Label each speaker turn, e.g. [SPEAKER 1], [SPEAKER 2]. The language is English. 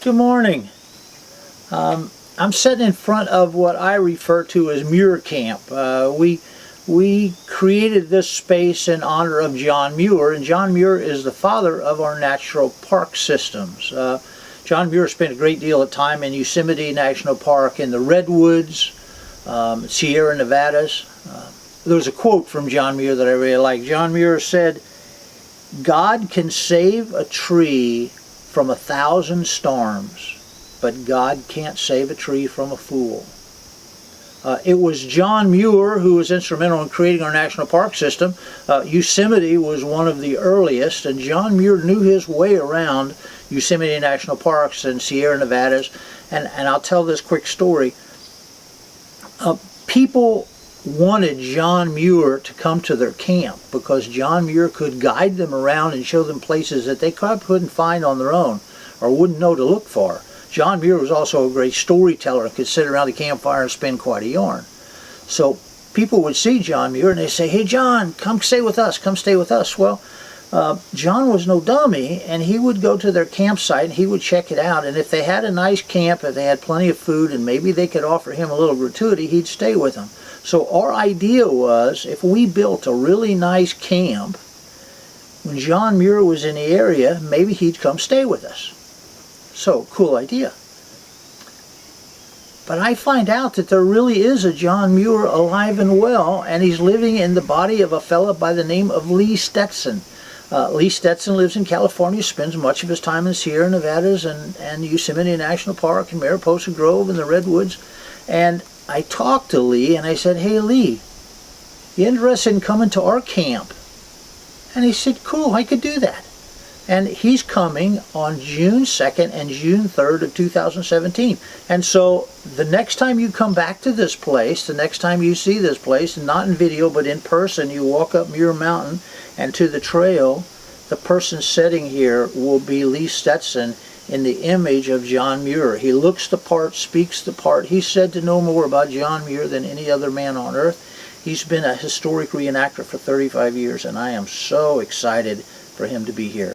[SPEAKER 1] Good morning. I'm sitting in front of what I refer to as Muir Camp. We created this space in honor of John Muir, and John Muir is the father of our natural park systems. John Muir spent a great deal of time in Yosemite National Park, in the Redwoods, Sierra Nevadas. There was a quote from John Muir that I really like. John Muir said, "God can save a tree from 1,000 storms, but God can't save a tree from a fool." It was John Muir who was instrumental in creating our national park system. Yosemite was one of the earliest, and John Muir knew his way around Yosemite National Parks and Sierra Nevadas. And I'll tell this quick story. People wanted John Muir to come to their camp because John Muir could guide them around and show them places that they couldn't find on their own or wouldn't know to look for. John Muir was also a great storyteller and could sit around the campfire and spin quite a yarn. So people would see John Muir and they say, "Hey John, come stay with us, come stay with us." Well, John was no dummy, and he would go to their campsite and he would check it out, and if they had a nice camp, if they had plenty of food and maybe they could offer him a little gratuity, he'd stay with them. So our idea was, if we built a really nice camp, when John Muir was in the area, maybe he'd come stay with us. So, cool idea. But I find out that there really is a John Muir alive and well, and he's living in the body of a fella by the name of Lee Stetson. Lee Stetson lives in California, spends much of his time in Sierra Nevadas and Yosemite National Park and Mariposa Grove and the Redwoods. And I talked to Lee and I said, "Hey Lee, you interested in coming to our camp?" And he said, "Cool, I could do that." And he's coming on June 2nd and June 3rd of 2017. And so the next time you come back to this place, the next time you see this place, not in video but in person, you walk up Muir Mountain and to the trail, the person sitting here will be Lee Stetson in the image of John Muir. He looks the part, speaks the part. He's said to know more about John Muir than any other man on earth. He's been a historic reenactor for 35 years, and I am so excited for him to be here.